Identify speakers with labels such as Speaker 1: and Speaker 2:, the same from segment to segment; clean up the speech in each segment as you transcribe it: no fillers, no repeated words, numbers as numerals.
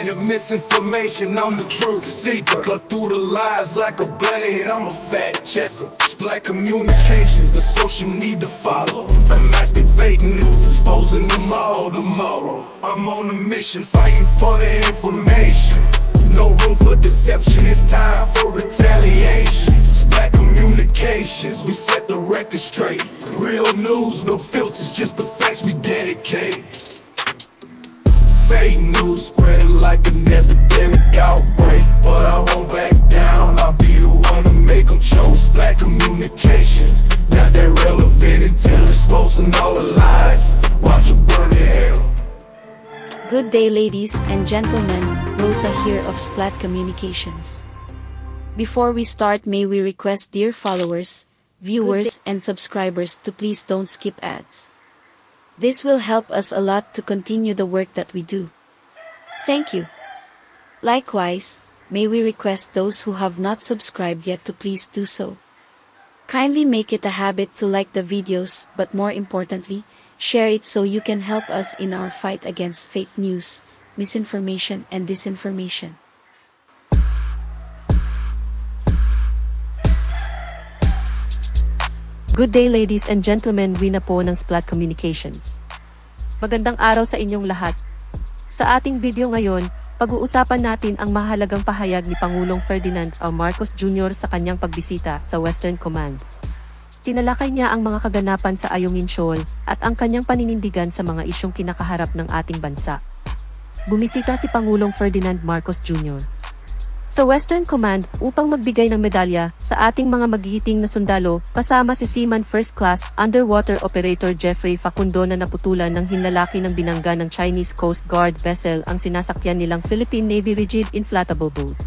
Speaker 1: Tired of misinformation, I'm the truth seeker. Cut through the lies like a blade, I'm a fact checker. Black communications, the social need to follow. Unmasking fake news, exposing them all tomorrow. I'm on a mission, fighting for the information. No room for deception, it's time for retaliation. Black communications, we set the record straight. Real news, no filters, just the facts we dedicate. Fake news spreading like an epidemic outbreak, but I won't back down, I'll be the one to make them choke. Black communications, now they're relevant until exposing all the lies. Watch them burn in hell.
Speaker 2: Good day, ladies and gentlemen, Rosa here of Splat Communications. Before we start, may we request dear followers, viewers and subscribers to please don't skip ads. This will help us a lot to continue the work that we do. Thank you. Likewise, may we request those who have not subscribed yet to please do so. Kindly make it a habit to like the videos, but more importantly, share it so you can help us in our fight against fake news, misinformation and disinformation.
Speaker 3: Good day, ladies and gentlemen, Wina po ng Splat Communications. Magandang araw sa inyong lahat. Sa ating video ngayon, pag-uusapan natin ang mahalagang pahayag ni Pangulong Ferdinand R. Marcos Jr. sa kanyang pagbisita sa Western Command. Tinalakay niya ang mga kaganapan sa Ayungin Shoal at ang kanyang paninindigan sa mga isyong kinakaharap ng ating bansa. Bumisita si Pangulong Ferdinand Marcos Jr. sa Western Command upang magbigay ng medalya sa ating mga magigiting na sundalo kasama si Seaman First Class Underwater Operator Jeffrey Facundo na naputulan ng hinlalaki ng binangga ng Chinese Coast Guard vessel ang sinasakyan nilang Philippine Navy Rigid Inflatable Boat.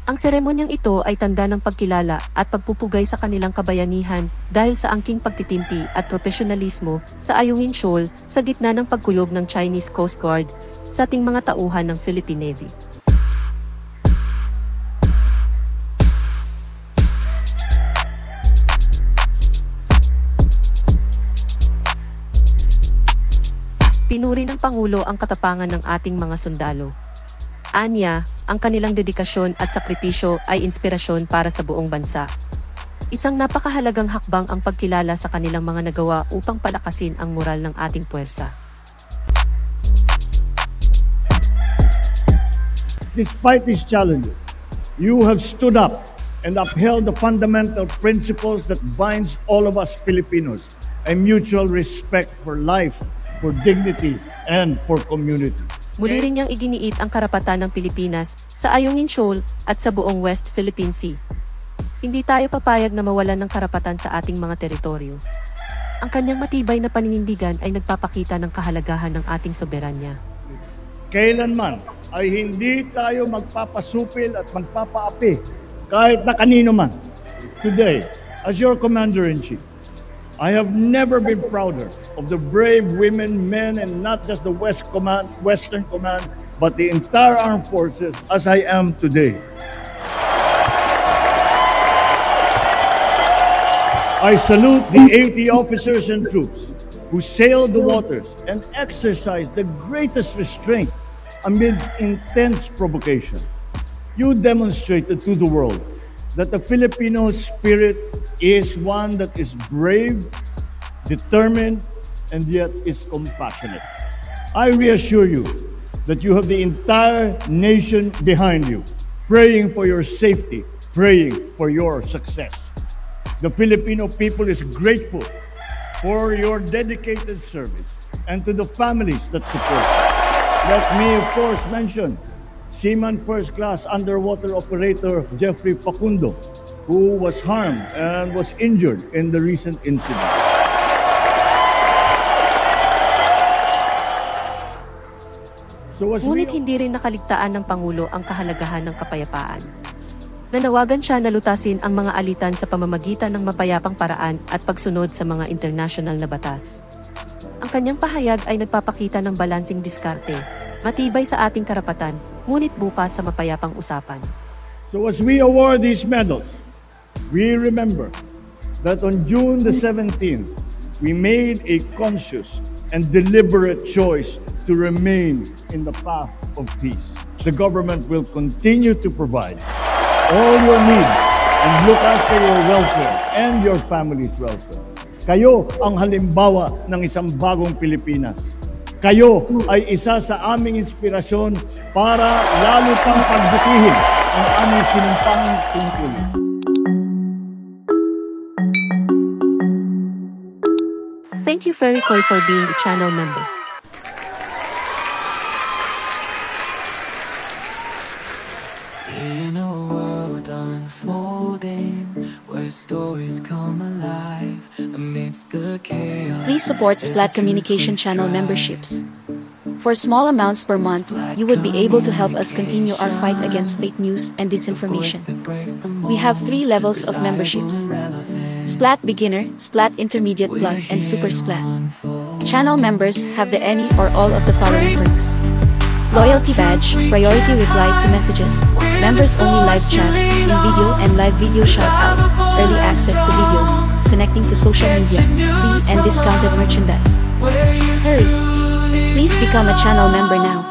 Speaker 3: Ang seremonyang ito ay tanda ng pagkilala at pagpupugay sa kanilang kabayanihan dahil sa angking pagtitimpi at profesionalismo sa Ayungin Shoal sa gitna ng pagkuyob ng Chinese Coast Guard sa ating mga tauhan ng Philippine Navy. Pinuri ng Pangulo ang katapangan ng ating mga sundalo. Anya, ang kanilang dedikasyon at sakripisyo ay inspirasyon para sa buong bansa. Isang napakahalagang hakbang ang pagkilala sa kanilang mga nagawa upang palakasin ang moral ng ating puwersa.
Speaker 4: Despite these challenges, you have stood up and upheld the fundamental principles that binds all of us Filipinos, a mutual respect for life, for dignity, and for community.
Speaker 3: Muli rin niyang iginiit ang karapatan ng Pilipinas sa Ayungin Shoal at sa buong West Philippine Sea. Hindi tayo papayag na mawalan ng karapatan sa ating mga teritoryo. Ang kanyang matibay na paninindigan ay nagpapakita ng kahalagahan ng ating soberanya.
Speaker 4: Kailanman ay hindi tayo magpapasupil at magpapaapi kahit na kanino man. Today, as your Commander-in-Chief, I have never been prouder of the brave women, men, and not just the Western Command, but the entire armed forces as I am today. I salute the 80 officers and troops who sailed the waters and exercised the greatest restraint amidst intense provocation. You demonstrated to the world that the Filipino spirit is one that is brave, determined, and yet is compassionate. I reassure you that you have the entire nation behind you, praying for your safety, praying for your success. The Filipino people is grateful for your dedicated service and to the families that support. Let me, of course, mention Seaman First Class Underwater Operator Jeffrey Facundo, who was harmed and was injured in the recent incident.
Speaker 3: Ngunit hindi rin nakaligtaan ng Pangulo ang kahalagahan ng kapayapaan. Nanawagan siya na lutasin ang mga alitan sa pamamagitan ng mapayapang paraan at pagsunod sa mga international na batas. Ang kanyang pahayag ay nagpapakita ng balansing diskarte, matibay sa ating karapatan, ngunit bukas sa mapayapang usapan.
Speaker 4: So as we award these medals, we remember that on June the 17th, we made a conscious and deliberate choice to remain in the path of peace. the government will continue to provide all your needs and look after your welfare and your family's welfare. Kayo ang halimbawa ng isang bagong Pilipinas. Kayo ay isa sa aming inspirasyon para lalo pang pagbutihin ang aming sinumpang tungkulin.
Speaker 3: Thank you, Ferry Koy, for being a channel member.
Speaker 5: In a world unfolding, where stories come alive amidst the chaos.
Speaker 2: Please support Splat Communication channel memberships. For small amounts per month, you would be able to help us continue our fight against fake news and disinformation. We have 3 levels of memberships: Splat Beginner, Splat Intermediate Plus, and Super Splat. Channel members have the any or all of the following perks: Loyalty Badge, Priority Reply to Messages, Members Only Live Chat, in-video and live video shoutouts, Early Access to Videos, Connecting to Social Media, Free and Discounted Merchandise. Hurry! Please become a channel member now.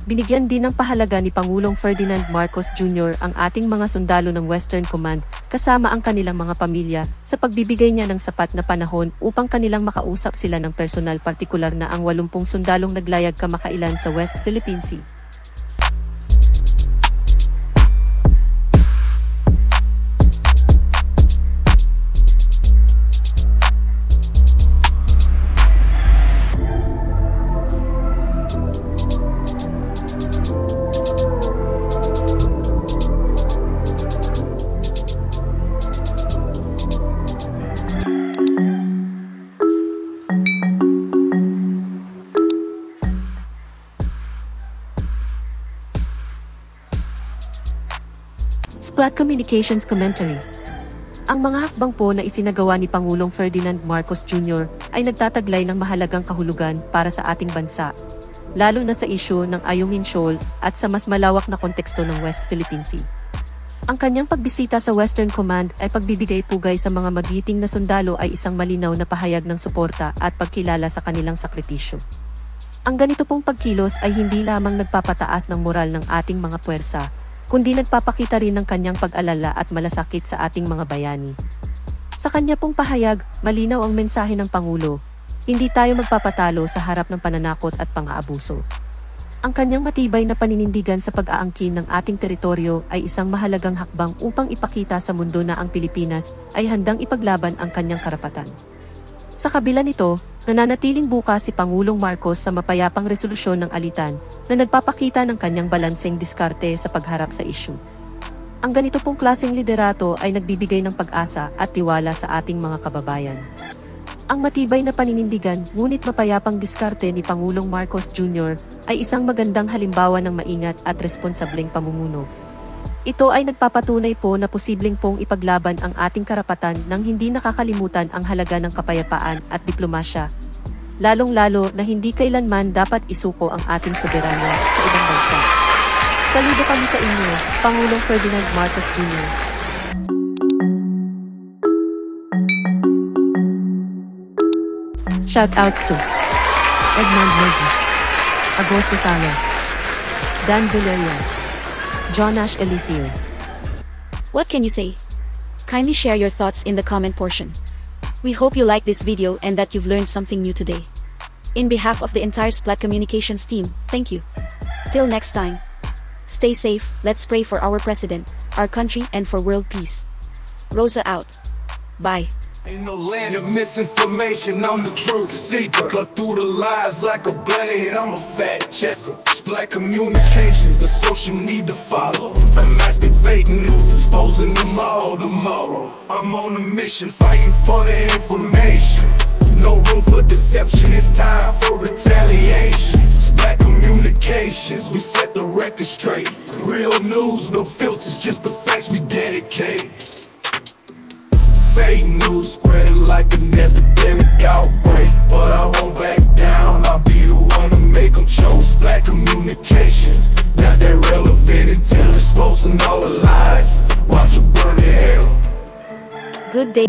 Speaker 3: Binigyan din ng pahalaga ni Pangulong Ferdinand Marcos Jr. ang ating mga sundalo ng Western Command kasama ang kanilang mga pamilya sa pagbibigay niya ng sapat na panahon upang kanilang makausap sila ng personal, partikular na ang 80 sundalong naglayag kamakailan sa West Philippine Sea. Splat Communications Commentary. Ang mga hakbang po na isinagawa ni Pangulong Ferdinand Marcos Jr. ay nagtataglay ng mahalagang kahulugan para sa ating bansa, lalo na sa isyu ng Ayungin Shoal at sa mas malawak na konteksto ng West Philippine Sea. Ang kanyang pagbisita sa Western Command ay pagbibigay pugay sa mga magiting na sundalo ay isang malinaw na pahayag ng suporta at pagkilala sa kanilang sakripisyo. Ang ganito pong pagkilos ay hindi lamang nagpapataas ng moral ng ating mga puwersa, kundi nagpapakita rin ng kanyang pag-alala at malasakit sa ating mga bayani. Sa kanya pong pahayag, malinaw ang mensahe ng Pangulo: hindi tayo magpapatalo sa harap ng pananakot at pang-aabuso. Ang kanyang matibay na paninindigan sa pag-aangkin ng ating teritoryo ay isang mahalagang hakbang upang ipakita sa mundo na ang Pilipinas ay handang ipaglaban ang kanyang karapatan. Sa kabila nito, nananatiling bukas si Pangulong Marcos sa mapayapang resolusyon ng alitan na nagpapakita ng kanyang balanseng diskarte sa pagharap sa isyu. Ang ganito pong klaseng liderato ay nagbibigay ng pag-asa at tiwala sa ating mga kababayan. Ang matibay na paninindigan ngunit mapayapang diskarte ni Pangulong Marcos Jr. ay isang magandang halimbawa ng maingat at responsableng pamumuno. Ito ay nagpapatunay po na posibleng pong ipaglaban ang ating karapatan nang hindi nakakalimutan ang halaga ng kapayapaan at diplomasya, lalong-lalo na hindi kailanman dapat isuko ang ating soberanya sa ibang bansa. Saludo kami sa inyo, Pangulong Ferdinand Marcos Jr. Shoutouts to Edmond Murphy, Agosto Salas, Dan Villarreal, Jonash Eliseo.
Speaker 2: What can you say? Kindly share your thoughts in the comment portion. We hope you like this video and that you've learned something new today. In behalf of the entire Splat Communications team, thank you. Till next time. Stay safe, let's pray for our president, our country, and for world peace. Rosa out. Bye.
Speaker 1: Ain't no land of misinformation, I'm the truth seeker. Cut through the lies like a blade, I'm a fact checker. Splat Communications, the social need to follow. Unmasking fake news, exposing them all tomorrow. I'm on a mission, fighting for the information. No room for deception, it's time for retaliation. Splat Communications, we set the record straight. Real news, no filters, just the facts we dedicate. Fake news spreading like an epidemic outbreak, but I won't back down, I'll be the one to make them choke. Splat Communications, not that relevant until exposing all the lies. Watch them burn in hell.
Speaker 2: Good day.